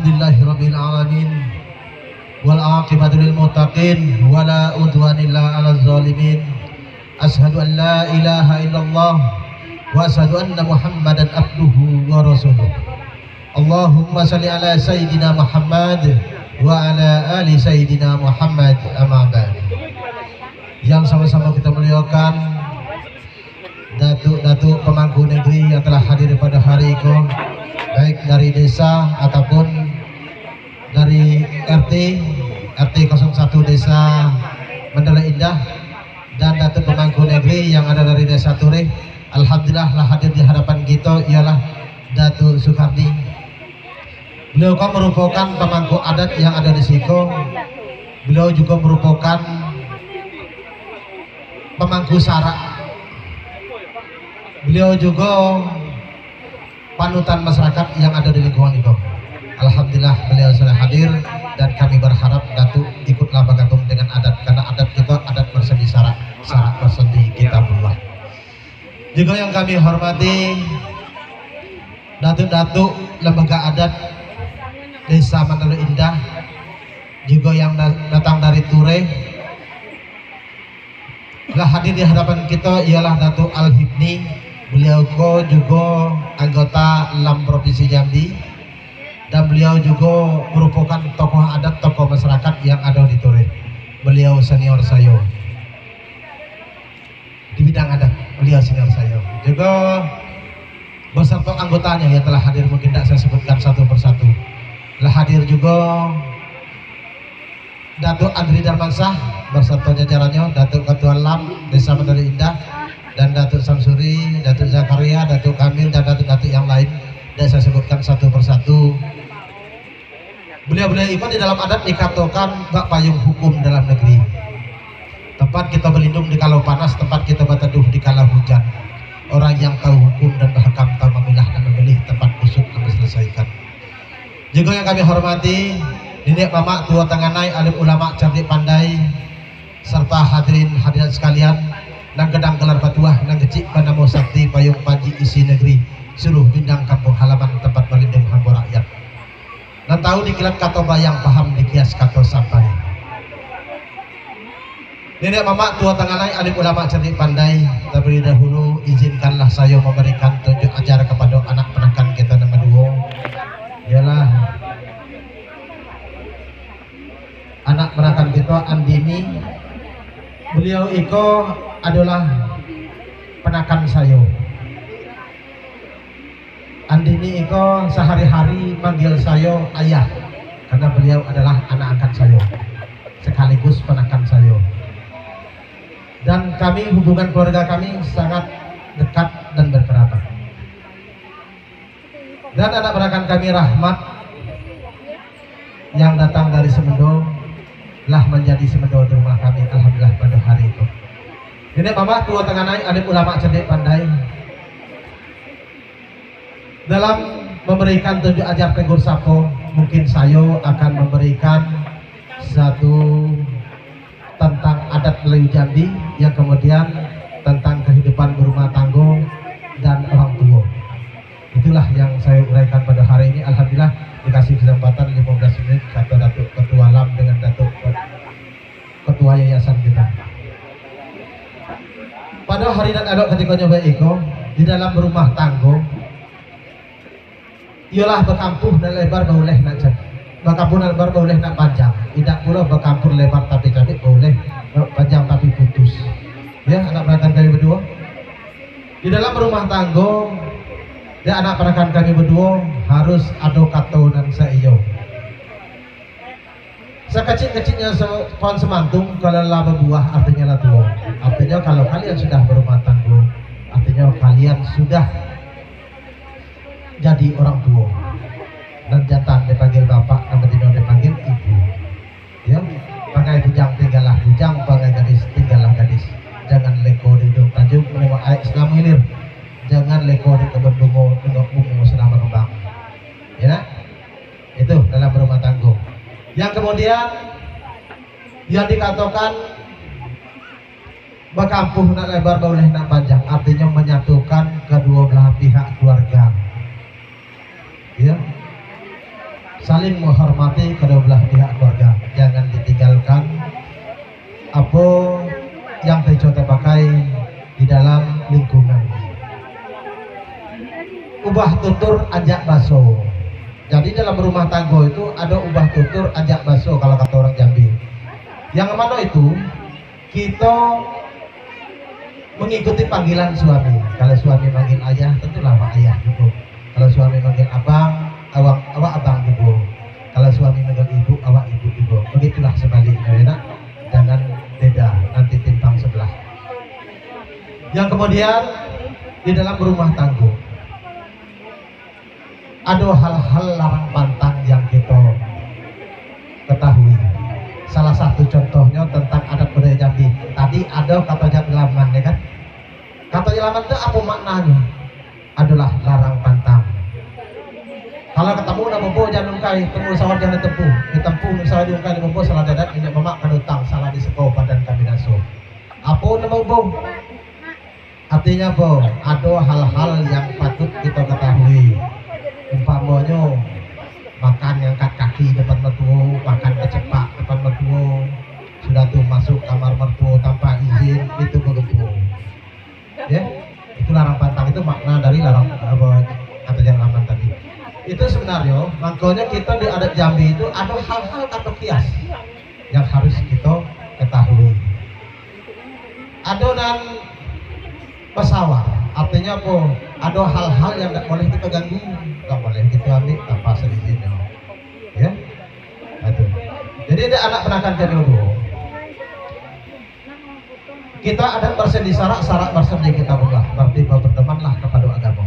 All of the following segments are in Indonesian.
Alhamdulillahirabbil alamin wal aqibatu lil muttaqin wala udwana illa 'alal zalimin. Asyhadu an la ilaha illallah wa asyhadu anna Muhammadan abduhu wa rasuluh. Allahumma shalli ala sayyidina Muhammad wa ala ali sayyidina Muhammad, amma ba'd. Yang sama-sama kita muliakan Datuk pemangku negeri yang telah hadir pada hari ini, baik dari desa ataupun dari RT 01 desa Mandala Indah, dan Datuk pemangku negeri yang ada dari desa Ture. Alhamdulillah lah hadir di hadapan kita ialah Datuk Sukardi. Beliau kan merupakan pemangku adat yang ada di Siko. Beliau juga merupakan pemangku syarak. Beliau juga panutan masyarakat yang ada di lingkungan itu. Alhamdulillah beliau sudah hadir, dan kami berharap Datuk ikutlah bergabung dengan adat, karena adat kita adat bersendi syarak bersendi kitabullah. Juga yang kami hormati Datuk lembaga adat Desa Mandala Indah, juga yang datang dari Ture. Telah hadir di hadapan kita ialah Datuk Al-Hibni. Beliau juga anggota LAM Provinsi Jambi, dan beliau juga merupakan tokoh adat, tokoh masyarakat yang ada di Ture. Beliau senior saya di bidang adat, beliau senior saya. Juga beserta anggotanya yang telah hadir, mungkin tidak saya sebutkan satu persatu. Telah hadir juga Datuk Andri Darmansah beserta jajarannya, Datuk Ketua LAM Desa Mandala Indah, dan Datuk Samsuri, Datuk Zakaria, Datuk Kamil, dan Datuk-Datuk yang lain. Dan saya sebutkan satu persatu. Beliau-beliau itu di dalam adat dikatakan bak payung hukum dalam negeri. Tempat kita berlindung di kalau panas, tempat kita berteduh di kala hujan. Orang yang tahu hukum dan berhakam, tahu memilah dan memilih tempat kusut dan selesaikan. Juga yang kami hormati Nenek Mama Tua Tenganai, alim ulama cerdik pandai, serta hadirin sekalian, nang gedang gelar batuah, nang kecik panamo sakti payung panji isi negeri, seluruh bindang kampung halaman tempat berlindung hamba rakyat. Nang tahu dikilat kato bayang, paham dikias kato sampai. Nenek Mama Tua Tenganai, alim ulama cerdik pandai, terlebih dahulu izinkanlah saya memberikan tunjuk ajar kepada anak penakan kita nomor 2, ialah anak penakan kita Andini. Beliau Iko adalah penakan saya. Andini Iko sehari-hari manggil saya ayah, karena beliau adalah anak angkat saya sekaligus penakan saya. Dan kami, hubungan keluarga kami sangat dekat dan berkerabat. Dan anak penakan kami Rahmat yang datang dari Semendo lah menjadi Semendo di rumah kami, alhamdulillah pada hari itu. Nenek Mama Tua Tenganai, alim ulama cerdik pandai, dalam memberikan tunjuk ajar tegur sapa, mungkin saya akan memberikan satu tentang adat Melayu Jambi, yang kemudian tentang kehidupan berumah tangga dan orang tua. Itulah yang saya uraikan pada hari ini. Alhamdulillah dikasih kesempatan 15 menit kata Datuk Ketua LAM dengan Datuk Ketua Yayasan kita. Pada hari dan adok ketika nyoba Iko di dalam berumah tangga, ialah berkampuh dan lebar boleh nak cek, berkampuh dan lebar boleh nak panjang, tidak pula berkampuh lebar tapi cantik boleh, panjang tapi putus. Ya, anak penakan kami berdua di dalam berumah tangga, dan anak penakan kami berdua harus ada kato dan seiyo. Sekecil-kecilnya pohon semantung, kalau lah berbuah artinya lah tua. Artinya kalau kalian sudah berumah tangga, artinya kalian sudah jadi orang tua. Dan jantan dipanggil bapak, dan betina dipanggil ibu. Ya, pangai bujang tinggallah bujang, pangai gadis tinggallah gadis. Jangan leko di hidung tanjung, menengok air selama hilir. Jangan leko di kebun bunga, tengok bunga sedang berkembang. Ya, itu dalam berumah tangga. Yang kemudian yang dikatakan berkampuh nak lebar boleh nak panjang, artinya menyatukan kedua belah pihak keluarga. Ya, saling menghormati kedua belah pihak keluarga, jangan ditinggalkan apa yang tejo terpakai di dalam lingkungan. Ubah tutur ajak baso. Jadi dalam rumah tangga itu ada ubah tutur ajak baso kalau kata orang Jambi. Yang mana itu kita mengikuti panggilan suami. Kalau suami manggil ayah, tentulah Pak ayah gitu. Kalau suami manggil abang, awak abang gitu. Kalau suami manggil ibu, awak ibu gitu. Begitulah sebaliknya, ya. Jangan beda, nanti timpang sebelah. Yang kemudian di dalam rumah tangga ada hal-hal larang pantang yang kita ketahui. Salah satu contohnya tentang adat budaya Jambi. Tadi ada kata jalaman, ya kan? Kata jalaman itu apa maknanya? Adalah larang pantang. Kalau ketemu nama bobo jangan kai, temu sawah jangan tempuh. Ditempuh sawah diungkai nama bobo salah dadat ini mamak kanutang salah di sekolah badan kami naso. Apa nama bobo? Artinya boh, ada hal-hal yang patut kita ketahui. Umpamanya makan ngangkat kaki depan mertua, makan kecepak depan mertua, sudah tuh masuk kamar mertua tanpa izin, itu begitu. Ya, itu larang pantang, itu makna dari larang kata jalanan tadi. Itu sebenarnya makanya kita di adat Jambi itu ada hal-hal kata kias yang harus kita ketahui. Ada dan pesawat, artinya apa? Ada hal-hal yang tidak boleh kita ganggu, tidak boleh kita ambil tanpa seizinnya, ya. Itu. Jadi ada anak penakan kedua. Kita ada bersendi syarat bersendi kita buka, berarti bertemanlah kepada agama.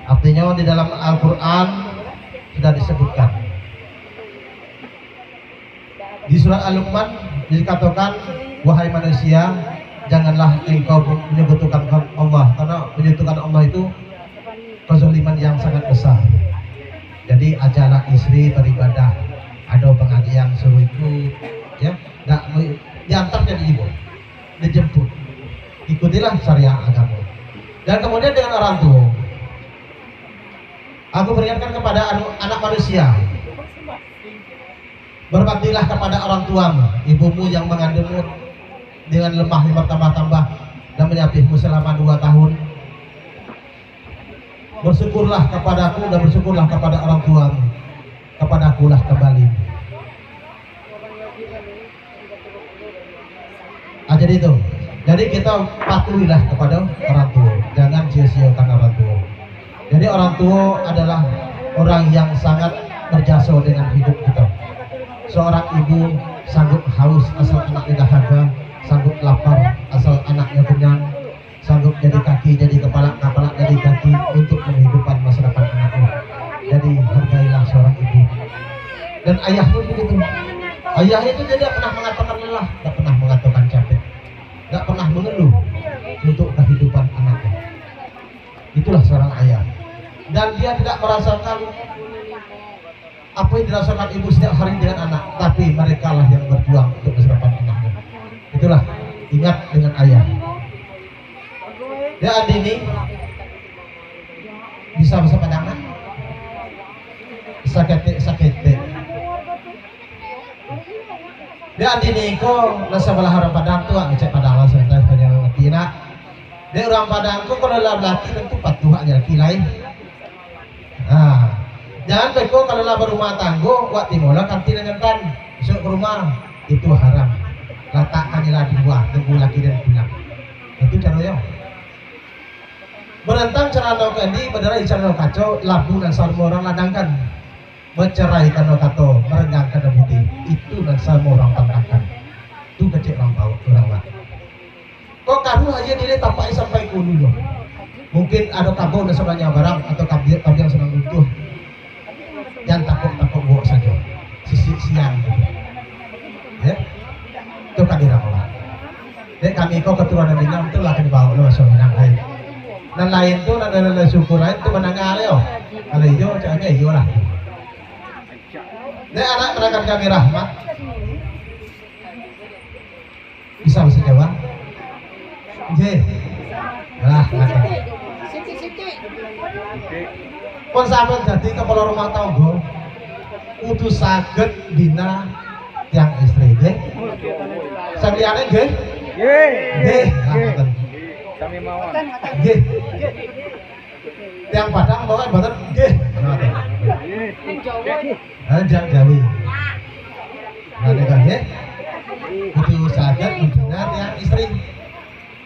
Artinya di dalam Al-Quran sudah disebutkan. Di surat Al-Luqman dikatakan, wahai manusia, janganlah engkau menyekutukan Allah, karena menyekutukan Allah itu kezaliman yang sangat besar. Jadi ajalah istri beribadah, ada pengajian suruh ikut, ya, tidak diantar jadi ibu, dijemput, ikutilah syariah agama. Dan kemudian dengan orang tua, aku beringatkan kepada anak manusia, berbaktilah kepada orang tuamu, ibumu yang mengandungmu dengan lemah yang bertambah-tambah dan menyapihmu selama 2 tahun. Bersyukurlah kepadaku dan bersyukurlah kepada orang tuamu, kepadakulah kembali. Jadi itu. Jadi kita patuhilah kepada orang tua, jangan sia-siakan orang tua. Jadi orang tua adalah orang yang sangat berjasa dengan hidup kita. Seorang ibu sanggup haus asal anaknya dahaga, sanggup lapar asal anaknya kenyang, sanggup jadi kaki, jadi kepala, kepala jadi kaki untuk menghidupkan masa depan anaknya. Jadi hargailah seorang ibu. Dan ayah pun begitu. Ayah itu tidak pernah mengatakan lelah, tidak pernah mengatakan capek, tidak pernah mengeluh untuk kehidupan anaknya. Itulah seorang ayah. Dan dia tidak merasakan apa yang dirasakan ibu setiap hari dengan anak, tapi mereka lah yang berjuang untuk masa depan anaknya. Itulah, ingat dengan ayah. Ya Andini bisa padangan sakete. Dia Andini ko nasa balahara padang tua ngecek padang lah serta sepanjang tina. Dia orang padang ko kalau laki tentu patuhnya laki lain. Nah, jangan beko kalau lah berumah tanggo wak timola kantin ngentan masuk ke rumah itu haram. Letakkanlah dua, tunggu laki dan pulang. Itu caranya. Berentang cerano kendi, berderai cerano kacau, labu dan sarmo orang ladangkan. Bercerai karena kato, merenggangkan dan putih. Itu dan sarmo orang pantangkan. Itu kecil orang tahu, orang lah. Kok kamu aja diri tapai sampai kudu. Mungkin ada kabur dan sebenarnya barang atau kabir yang sedang runtuh. Jangan takut bawa saja. Sisi siang. Ya. Itu kadiran Allah. Jadi kami kau keturunan Minang itu lah kan bawa lo masuk Minang lain. Dan lain tu ada syukur lain tu menanggal yo. Kalau hijau caranya hijau lah. Dia anak perangkat kami Rahmat. Bisa bahasa Jawa? Oke. Lah, Siti. Pun sampai jadi kepala rumah tangga. kudu saged bina tiang istri nggih. Sampeyan nggih? Nggih. Kami mawon. Nggih. Tiang Padang bawa mboten nggih. Jangan Jawi. Nah nek nggih kudu saged bina tiang istri.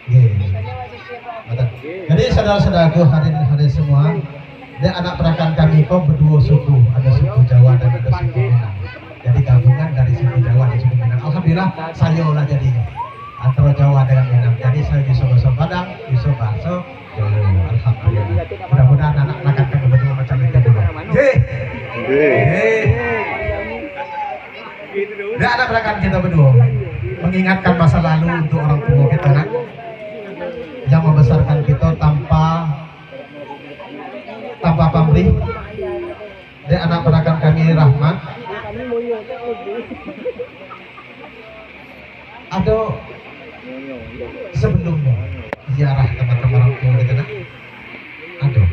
Nggih. Jadi saudara-saudaraku hadirin semua, dan anak perakan kami kok berdua suku, ada suku Jawa dan ada suku Minang. Jadi gabungan dari suku Jawa dan suku Minang. Alhamdulillah saya olah jadi antara Jawa dengan Minang. Jadi saya bisa bahasa Padang, bisa bahasa Jawa. Alhamdulillah. Mudah-mudahan anak perakan kami berdua macam itu dulu. Dan anak perakan kita berdua mengingatkan masa lalu untuk orang tua kita nak, yang membesarkan kita tanpa pamrih. Dan anak perakan kami rahmat. Ada sebelumnya ziarah teman-teman orang tua kita nak. Ada.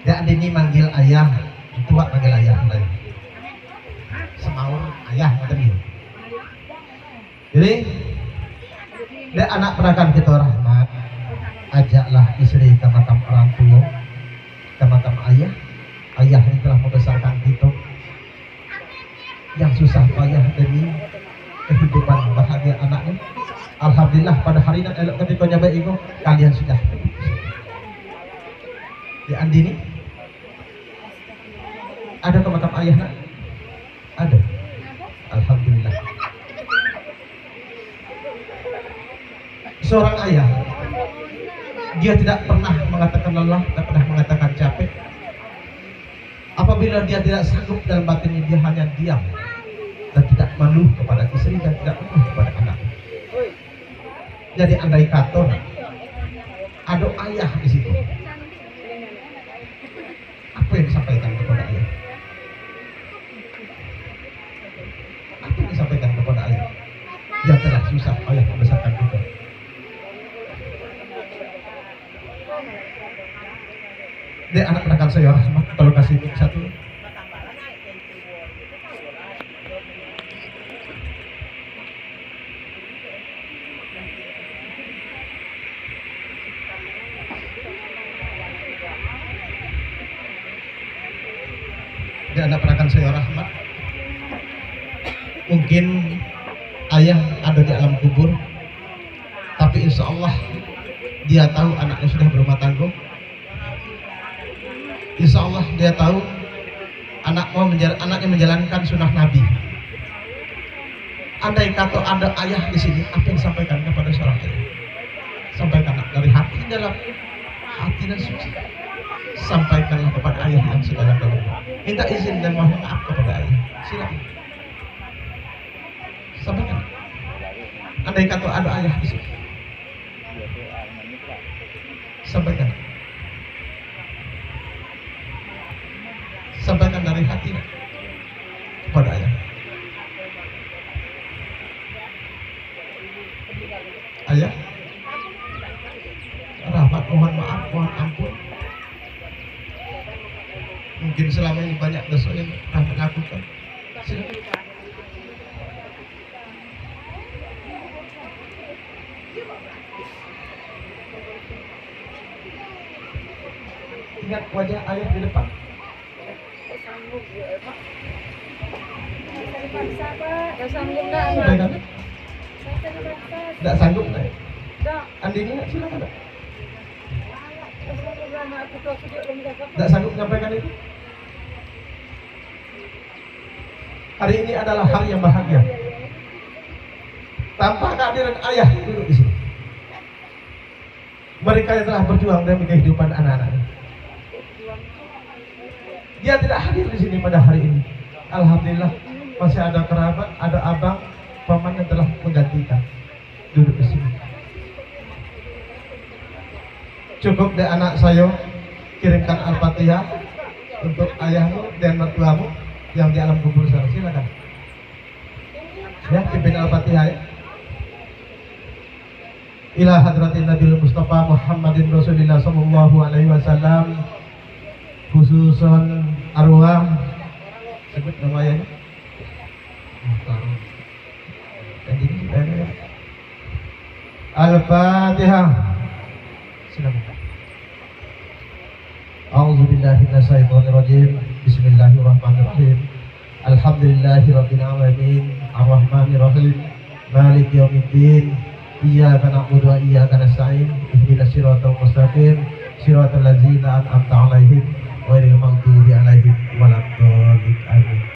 Dan ini manggil ayah, tua manggil ayah lagi. Semaur ayah tadi. Jadi dan anak perakan kita rahmat, ajaklah istri ke makam orang tua, ke makam ayah. Ayah yang telah membesarkan kita, yang susah payah demi kehidupan bahagia anaknya. Alhamdulillah pada hari ini elok ketika nyabai itu kalian sudah di Andini. Ada ke makam ayah nak? Ada. Alhamdulillah. Seorang ayah, dia tidak pernah mengatakan lelah, tidak pernah mengatakan capek. Apabila dia tidak sanggup dalam batinnya, dia hanya diam dan tidak malu kepada istri dan tidak malu kepada anak. Jadi andai kata ada ayah di situ, apa yang disampaikan kepada ayah? Apa yang disampaikan kepada ayah? Yang telah susah ayah membesarkan kita. Dia anak perakan saya rahmat, kalau kasih mic satu. Dia anak perakan saya rahmat. Mungkin ayah ada di alam kubur, tapi insya Allah dia tahu anaknya sudah berumah tangga. Insya Allah dia tahu anaknya menjalankan sunnah Nabi. Andai kata ada ayah di sini, apa yang disampaikan kepada seorang ayah? Sampaikan dari hati dalam hati dan suci. Sampaikanlah kepada ayah yang sedalam-dalamnya. Minta izin dan mohon maaf kepada ayah. Silakan. Sampaikan. Andai kata ada ayah di sini, sampaikan. Sampaikan dari hati kepada ayah. Ayah, rahmat, mohon maaf, mohon ampun. Mungkin selama ini banyak dosa yang rahmat lakukan. Silakan. Ingat wajah ayah di depan. Tidak sanggup lah. Andini nggak silakan. Tidak sanggup menyampaikan itu. Hari ini adalah hari yang bahagia. Tanpa kehadiran ayah duduk di sini. Mereka yang telah berjuang demi kehidupan anak-anaknya. Dia tidak hadir di sini pada hari ini. Alhamdulillah masih ada kerabat, ada abang, paman yang telah menggantikan duduk di sini. Cukup deh anak saya kirimkan Al-Fatihah untuk ayahmu dan mertuamu yang di alam kubur sana. Silakan. Ya, pimpin Al-Fatihah ya. Ila hadratin Nabil Mustafa Muhammadin Rasulillah sallallahu alaihi wasallam, khususon arwah Al-Fatihah. Silakan. A'udzu billahi minasyaitonir rajim. Bismillahirrahmanirrahim. Alhamdulillahirabbil alamin. Arrahmanir rahim. Maliki yaumiddin. Iyyaka na'budu wa iyyaka nasta'in. Ihdinas siratal mustaqim. Siratal ladzina an'amta 'alaihim ghairil maghdubi 'alaihim waladdallin. Amin.